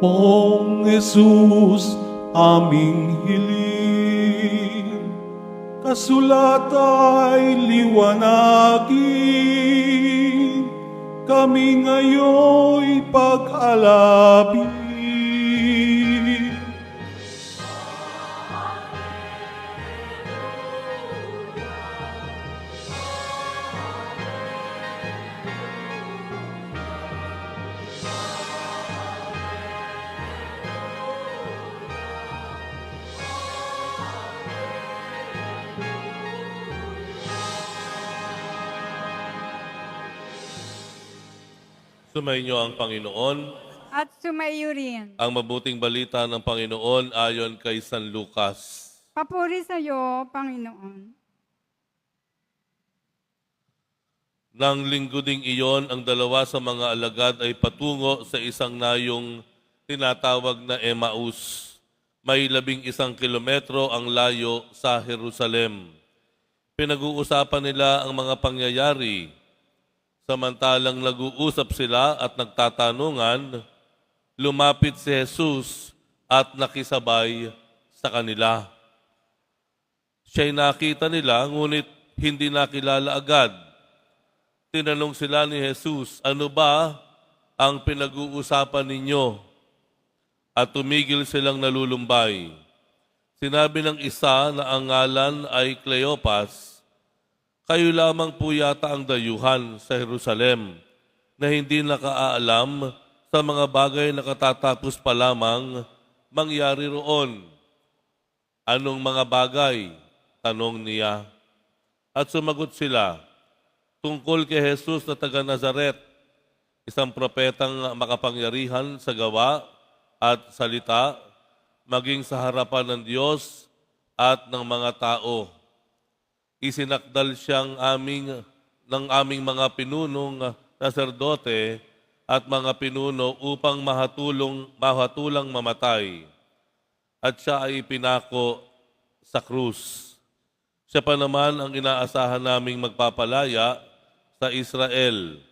Poong Jesus, aming hiling, kasulat ay liwanagin, kami ngayon'y pag-alabin. Sumainyo ang Panginoon. At sumaiyo rin. Ang mabuting balita ng Panginoon ayon kay San Lucas. Papuri sa iyo, Panginoon. Nang linggo ding iyon, ang dalawa sa mga alagad ay patungo sa isang nayong tinatawag na Emmaus. May 11 kilometro ang layo sa Jerusalem. Pinag-uusapan nila ang mga pangyayari. Samantalang nag-uusap sila at nagtatanungan, lumapit si Jesus at nakisabay sa kanila. Siya'y nakita nila, ngunit hindi nakilala agad. Tinanong sila ni Jesus, ano ba ang pinag-uusapan ninyo? At tumigil silang nalulumbay. Sinabi ng isa na ang ngalan ay Cleopas, kayo lamang po yata ang dayuhan sa Jerusalem na hindi nakaalam sa mga bagay na katatapos pa lamang mangyari roon. Anong mga bagay? Tanong niya. At sumagot sila, tungkol kay Jesus na taga Nazaret, isang propetang makapangyarihan sa gawa at salita, maging sa harapan ng Diyos at ng mga tao. Isinakdal siyang ng aming mga pinunong saserdote at mga pinuno upang mahatulang mamatay. At siya ay pinako sa krus. Siya pa naman ang inaasahan naming magpapalaya sa Israel.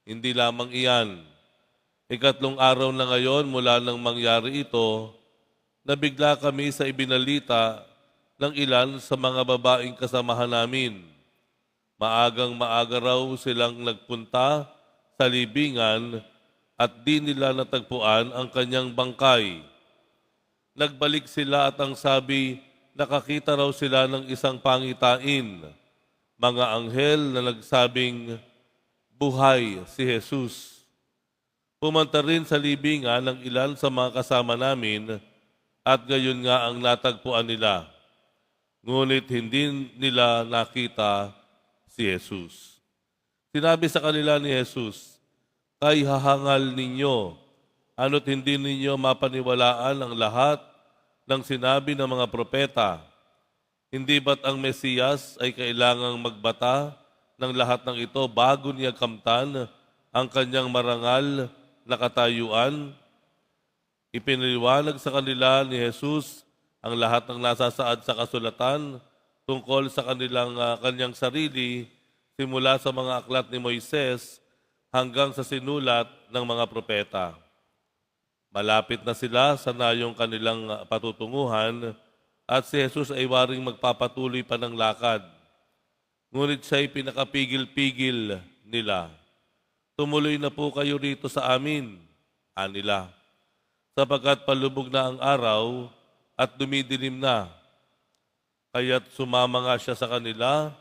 Hindi lamang iyan. 3 araw na ngayon mula nang mangyari ito, nabigla kami sa ibinalita ng ilan sa mga babaeng kasamahan namin. Maagang-maaga raw silang nagpunta sa libingan at di nila natagpuan ang kanyang bangkay. Nagbalik sila at ang sabi, nakakita raw sila ng isang pangitain, mga anghel na nagsabing, buhay si Jesus. Pumunta rin sa libingan ng ilan sa mga kasama namin at gayon nga ang natagpuan nila. Ngunit hindi nila nakita si Jesus. Sinabi sa kanila ni Jesus, kay hahangal ninyo, ano't hindi ninyo mapaniwalaan ang lahat ng sinabi ng mga propeta. Hindi ba't ang Mesiyas ay kailangang magbata ng lahat ng ito bago niya kamtan ang kanyang marangal na katayuan? Ipinaliwanag sa kanila ni Jesus ang lahat ng nasasaad sa kasulatan tungkol sa kanyang sarili simula sa mga aklat ni Moises hanggang sa sinulat ng mga propeta. Malapit na sila sa nayong kanilang patutunguhan at si Jesus ay waring magpapatuloy pa ng lakad. Ngunit siya'y pinakapigil-pigil nila. Tumuloy na po kayo rito sa amin, anila, sapagkat palubog na ang araw at dumidilim na. Kaya't sumama nga siya sa kanila,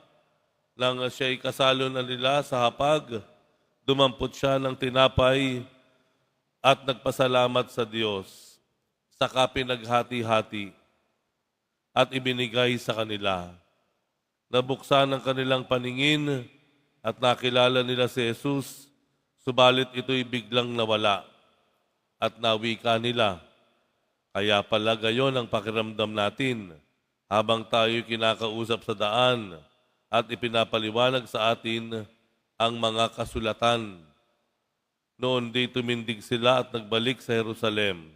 nang siya'y kasalo na nila sa hapag, dumampot siya ng tinapay at nagpasalamat sa Diyos. Saka pinaghati-hati at ibinigay sa kanila. Nabuksan ang kanilang paningin at nakilala nila si Jesus, subalit ito'y biglang nawala at nawika nila. Kaya pala gayon ang pakiramdam natin habang tayo kinakausap sa daan at ipinapaliwanag sa atin ang mga kasulatan. Noon di tumindig sila at nagbalik sa Jerusalem.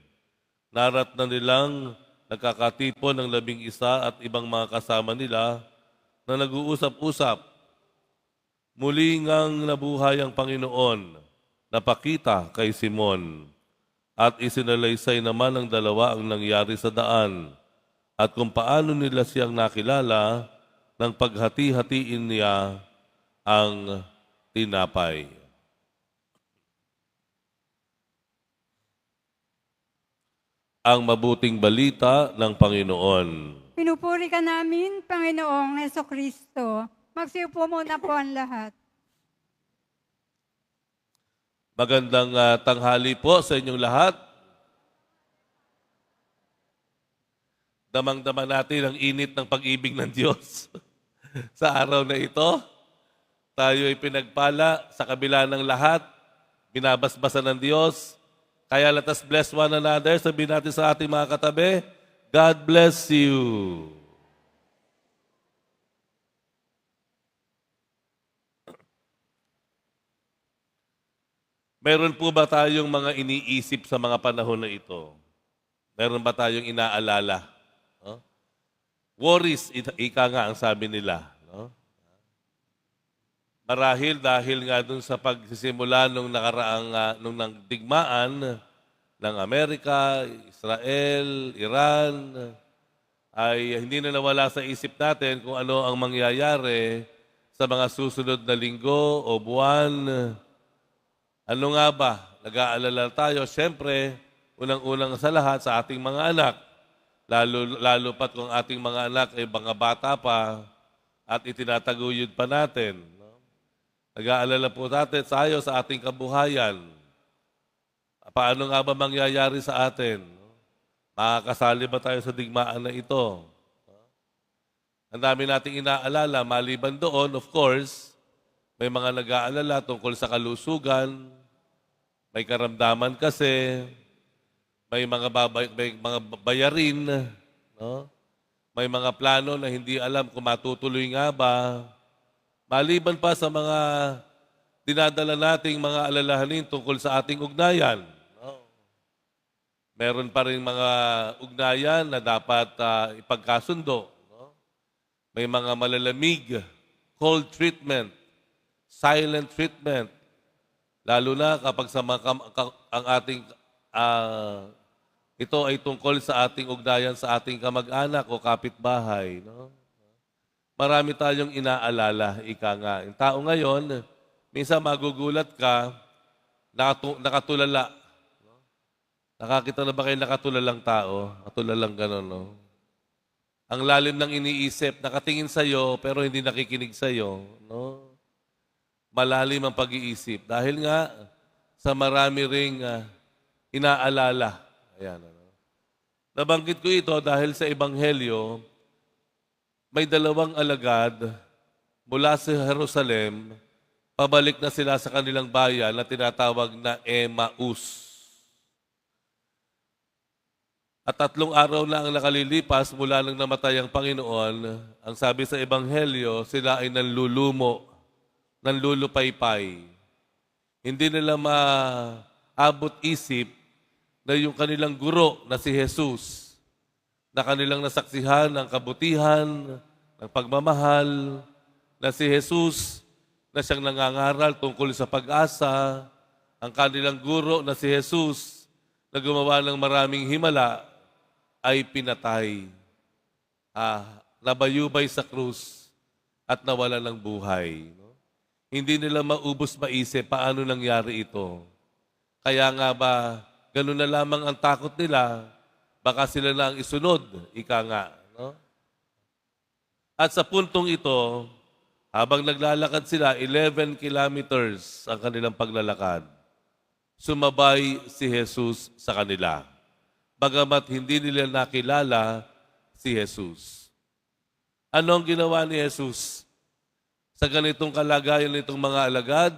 Narat na nilang nagkakatipon ng 11 at ibang mga kasama nila na nag-uusap-usap. Muli ngang nabuhay ang Panginoon, napakita kay Simon. At isinalaysay naman ng dalawa ang nangyari sa daan at kung paano nila siyang nakilala nang paghati-hatiin niya ang tinapay. Ang mabuting balita ng Panginoon. Pinupuri ka namin, Panginoong Hesukristo. Magsiupo muna po ang lahat. Magandang tanghali po sa inyong lahat. Damang-dama natin ang init ng pag-ibig ng Diyos. Sa araw na ito, tayo ay pinagpala sa kabila ng lahat, binabasbasan ng Diyos. Kaya let us bless one another. Sabihin natin sa ating mga katabi, God bless you. Meron po ba tayong mga iniisip sa mga panahon na ito? Meron ba tayong inaalala? No? Worries, ika nga ang sabi nila. No? Marahil dahil nga dun sa pagsisimula nung nakaraang nung digmaan ng Amerika, Israel, Iran, ay hindi na nawala sa isip natin kung ano ang mangyayari sa mga susunod na linggo o buwan. Ano nga ba? Nag-aalala tayo, siyempre, unang-unang sa lahat sa ating mga anak. Lalo pat kung ating mga anak ay mga bata pa at itinataguyod pa natin. No? Nag-aalala po natin tayo sa ating kabuhayan. Paano nga ba mangyayari sa atin? No? Makakasali ba tayo sa digmaan na ito? No? Ang dami nating inaalala, maliban doon, of course, may mga nag-aalala tungkol sa kalusugan, may karamdaman kasi, may mga bayarin, no? May mga plano na hindi alam kung matutuloy nga ba. Maliban pa sa mga dinadala nating mga alalahanin tungkol sa ating ugnayan. No? Meron pa rin mga ugnayan na dapat ipagkasundo. No? May mga malalamig, cold treatment, silent treatment, lalo na kapag ang ating ito ay tungkol sa ating ugnayan sa ating kamag-anak o kapitbahay. No? Marami tayong inaalala, ika nga. Yung tao ngayon, minsan magugulat ka, nakatulala. No? Nakakita na ba kayo nakatulalang tao? Nakatulalang gano'n, no? Ang lalim ng iniisip, nakatingin sa'yo, pero hindi nakikinig sa'yo. No? Malalim ang pag-iisip. Dahil nga, sa marami ring inaalala. Ayan. Nabanggit ko ito dahil sa Ebanghelyo, may dalawang alagad mula sa Jerusalem, pabalik na sila sa kanilang bayan na tinatawag na Emmaus. At 3 araw na ang nakalilipas mula nang namatay ang Panginoon, ang sabi sa Ebanghelyo, sila ay nanlulumo, nanlulupaypay. Hindi nila maabot isip na yung kanilang guro na si Jesus, na kanilang nasaksihan ng kabutihan, ng pagmamahal, na si Jesus na siyang nangangaral tungkol sa pag-asa, ang kanilang guro na si Jesus na gumawa ng maraming himala ay pinatay, nabayubay sa krus at nawala ng buhay. No? Hindi nila maubos maisip paano nangyari ito. Kaya nga ba, ganun na lamang ang takot nila, baka sila na ang isunod, ika nga. No? At sa puntong ito, habang naglalakad sila, 11 kilometers ang kanilang paglalakad, sumabay si Jesus sa kanila. Bagamat hindi nila nakilala si Jesus. Ano ang ginawa ni Jesus? Sa ganitong kalagayan nitong mga alagad,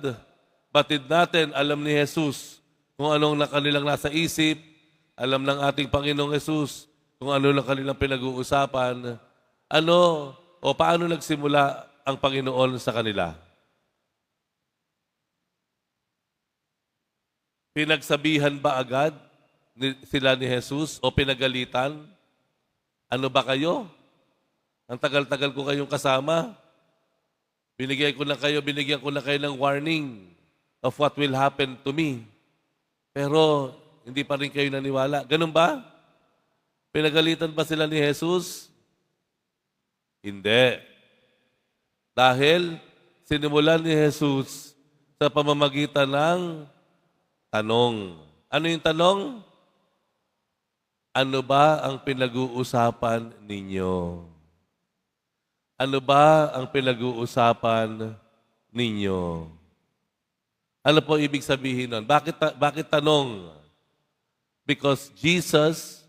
batid natin, alam ni Jesus kung anong na kanilang nasa isip, alam ng ating Panginoong Jesus kung ano lang kanilang pinag-uusapan, ano o paano nagsimula ang Panginoon sa kanila. Pinagsabihan ba agad sila ni Jesus o pinagalitan? Ano ba kayo? Ang tagal-tagal ko kayong kasama. Binigyan ko na kayo ng warning of what will happen to me. Pero Hindi pa rin kayo naniwala. Ganun ba? Pinagalitan ba sila ni Jesus? Hindi. Dahil sinimulan ni Jesus sa pamamagitan ng tanong. Ano yung tanong? Ano ba ang pinag-uusapan ninyo? Ano ba ang pinag-uusapan ninyo? Ano po ibig sabihin nun? Bakit tanong? Because Jesus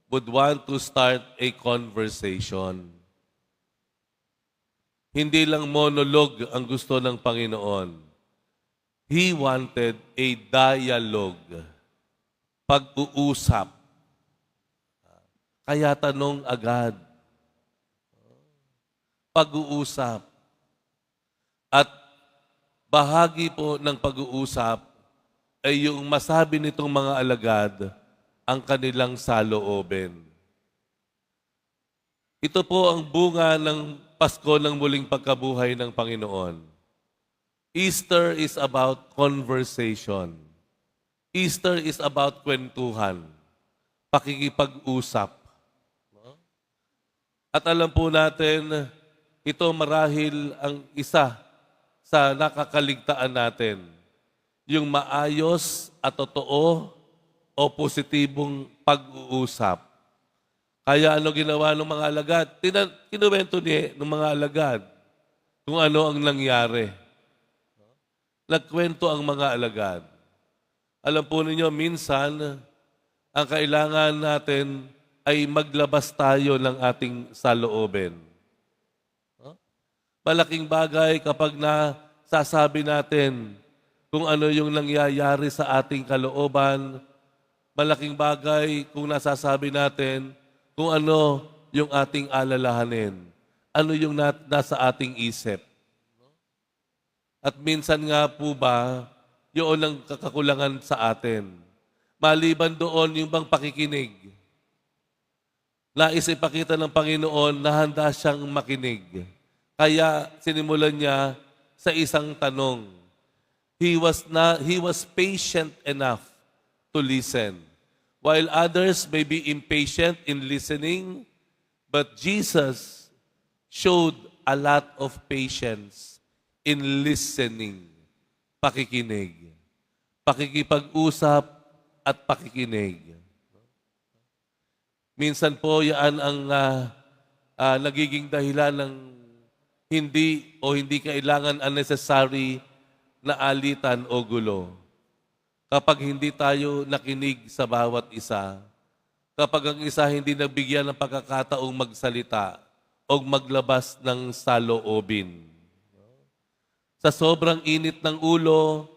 would want to start a conversation. Hindi lang monologue ang gusto ng Panginoon. He wanted a dialogue. Pag-uusap. Kaya tanong agad. Pag-uusap. At bahagi po ng pag-uusap ay yung masabi nitong mga alagad ang kanilang saloobin. Ito po ang bunga ng Pasko ng muling pagkabuhay ng Panginoon. Easter is about conversation. Easter is about kwentuhan, pakikipag-usap. At alam po natin, ito marahil ang isa sa nakakaligtaan natin, yung maayos at totoo o positibong pag-uusap. Kaya ano ginawa ng mga alagad? Kinuwento ng mga alagad kung ano ang nangyari. Nagkwento ang mga alagad. Alam po ninyo, minsan, ang kailangan natin ay maglabas tayo ng ating saloobin. Malaking bagay kapag nasasabi natin kung ano yung nangyayari sa ating kalooban. Malaking bagay kung nasasabi natin kung ano yung ating alalahanin. Ano yung nasa ating isip. At minsan nga po ba, yun ang kakakulangan sa atin. Maliban doon yung bang pakikinig. Nais ipakita ng Panginoon na handa siyang makinig. Kaya sinimulan niya sa isang tanong. He was patient enough to listen. While others may be impatient in listening, but Jesus showed a lot of patience in listening. Pakikinig. Pakikipag-usap at pakikinig. Minsan po yan ang nagiging dahilan ng hindi kailangan unnecessary na alitan o gulo. Kapag hindi tayo nakinig sa bawat isa, kapag ang isa hindi nagbigyan ng pagkakataong magsalita o maglabas ng saloobin. Sa sobrang init ng ulo,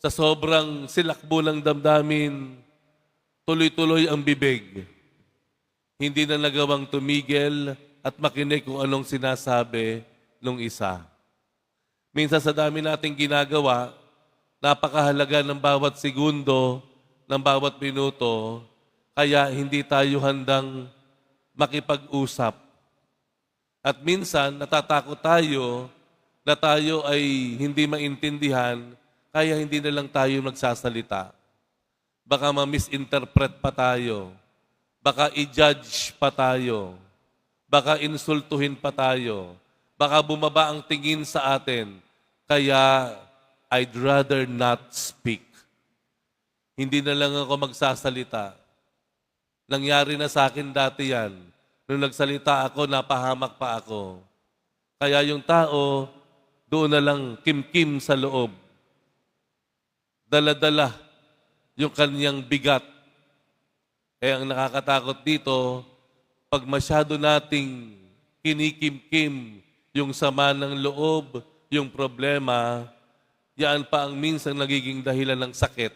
sa sobrang silakbo ng damdamin, tuloy-tuloy ang bibig. Hindi na nagawang tumigil at makinig kung anong sinasabi ng isa. Minsan sa dami nating ginagawa, napakahalaga ng bawat segundo, ng bawat minuto, kaya hindi tayo handang makipag-usap. At minsan, natatakot tayo na tayo ay hindi maintindihan, kaya hindi na lang tayo magsasalita. Baka ma-misinterpret pa tayo. Baka i-judge pa tayo. Baka insultuhin pa tayo. Baka bumaba ang tingin sa atin. Kaya I'd rather not speak. Hindi na lang ako magsasalita. Nangyari na sa akin dati yan. Nung nagsalita ako, napahamak pa ako. Kaya yung tao, doon na lang kim-kim sa loob. Dala-dala yung kanyang bigat. Kaya ang nakakatakot dito, pag masyado nating kinikim-kim yung sama ng loob, yung problema, yan pa ang minsan nagiging dahilan ng sakit,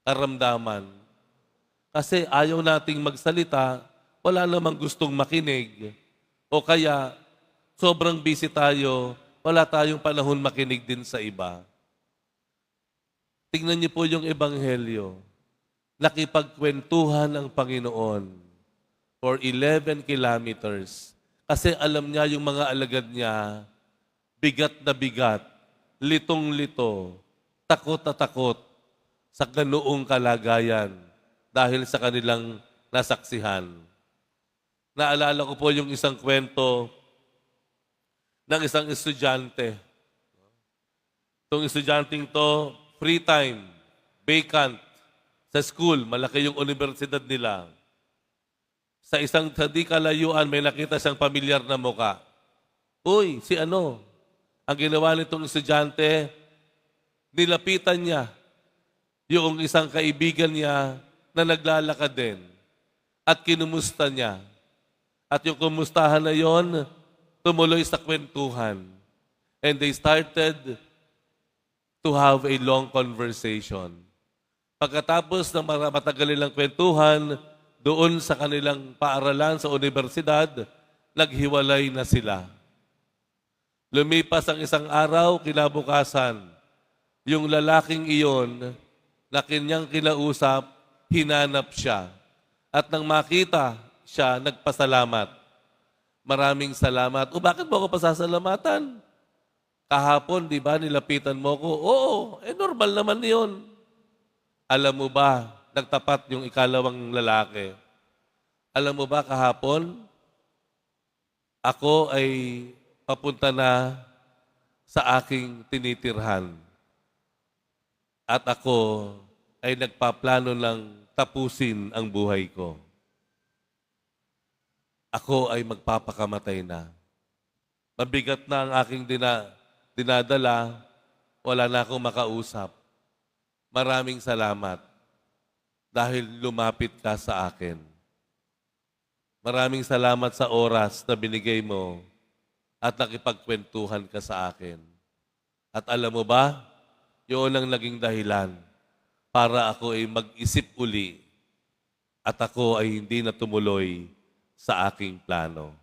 karamdaman. Kasi ayaw nating magsalita, wala namang gustong makinig. O kaya, sobrang busy tayo, wala tayong panahon makinig din sa iba. Tingnan niyo po yung Ebanghelyo. Nakipagkwentuhan ang Panginoon for 11 kilometers. Kasi alam niya yung mga alagad niya, bigat na bigat, litong-lito, takot na takot sa ganoong kalagayan dahil sa kanilang nasaksihan. Naalala ko po yung isang kwento ng isang estudyante. Itong estudyanteng to, free time, vacant, sa school, malaki yung universidad nila. Sa isang di kalayuan, may nakita siyang pamilyar na muka. Uy, si ano? Ang ginawa nitong estudyante, nilapitan niya yung isang kaibigan niya na naglalakad din at kinumusta niya. At yung kumustahan na yon, tumuloy sa kwentuhan. And they started to have a long conversation. Pagkatapos ng matagal nilang kwentuhan, doon sa kanilang paaralan sa universidad, naghiwalay na sila. Lumipas ang isang araw, kinabukasan, yung lalaking iyon na kanyang kinausap, hinanap siya. At nang makita siya, nagpasalamat. Maraming salamat. O bakit mo ako pasasalamatan? Kahapon, di ba, nilapitan mo ko? Oo, normal naman yun. Alam mo ba, nagtapat yung ikalawang lalaki. Alam mo ba, kahapon, ako ay papunta na sa aking tinitirhan. At ako ay nagpaplano ng tapusin ang buhay ko. Ako ay magpapakamatay na. Mabigat na ang aking dinadala, wala na akong makausap. Maraming salamat dahil lumapit ka sa akin. Maraming salamat sa oras na binigay mo at nakipagkwentuhan ka sa akin. At alam mo ba, yun ang naging dahilan para ako ay mag-isip uli at ako ay hindi na tumuloy sa aking plano.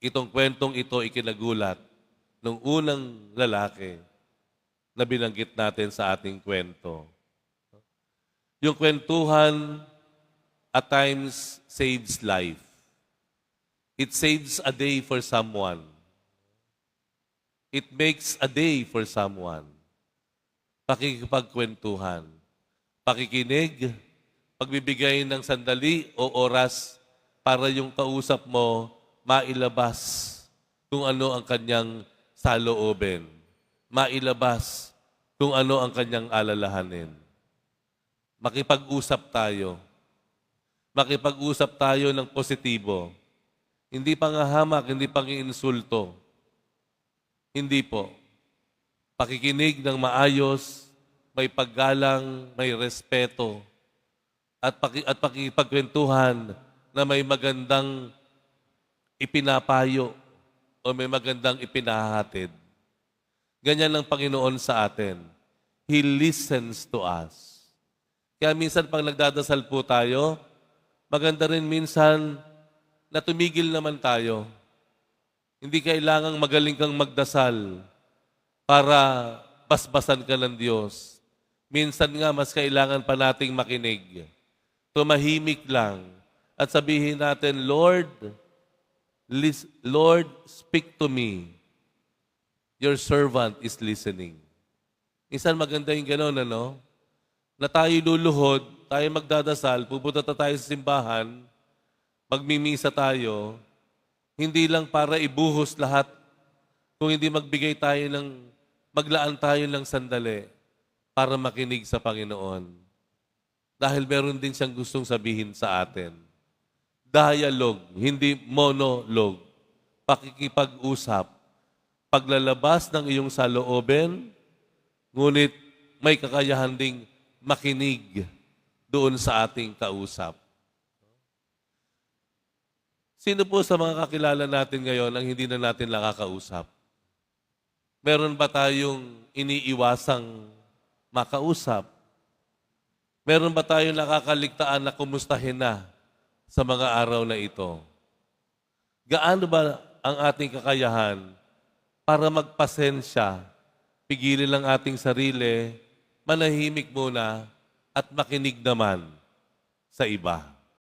Itong kwentong ito ikinagulat ng unang lalaki na binanggit natin sa ating kwento. Yung kwentuhan at times saves life. It saves a day for someone. It makes a day for someone. Pakikipagkwentuhan. Pakikinig, pagbibigay ng sandali o oras para yung kausap mo mailabas kung ano ang kanyang saloobin. Mailabas kung ano ang kanyang alalahanin. Makipag-usap tayo. Makipag-usap tayo ng positibo. Hindi pangahamak, hindi pang-iinsulto. Hindi po. Pakikinig ng maayos, may paggalang, may respeto, at pakikipagkwentuhan na may magandang ipinapayo o may magandang ipinahahatid. Ganyan ang Panginoon sa atin. He listens to us. Kaya minsan pag nagdadasal po tayo, maganda rin minsan na tumigil naman tayo. Hindi kailangang magaling kang magdasal para basbasan ka ng Diyos. Minsan nga mas kailangan pa nating makinig. Tumahimik lang at sabihin natin, Lord, speak to me. Your servant is listening. Minsan maganda yung gano'n, ano? Na tayo luluhod, tayo magdadasal, pupunta tayo sa simbahan, magmimisa tayo, hindi lang para ibuhos lahat, kung hindi maglaan tayo ng sandali para makinig sa Panginoon. Dahil meron din siyang gustong sabihin sa atin. Dialogue, hindi monologue. Pakikipag-usap. Paglalabas ng iyong saloobin, ngunit may kakayahan ding makinig doon sa ating kausap. Sino po sa mga kakilala natin ngayon ang hindi na natin nakakausap? Meron ba tayong iniiwasang makausap? Meron ba tayong nakakaligtaan na kumustahin na sa mga araw na ito? Gaano ba ang ating kakayahan para magpasensya, pigilin lang ating sarili, manahimik muna at makinig naman sa iba?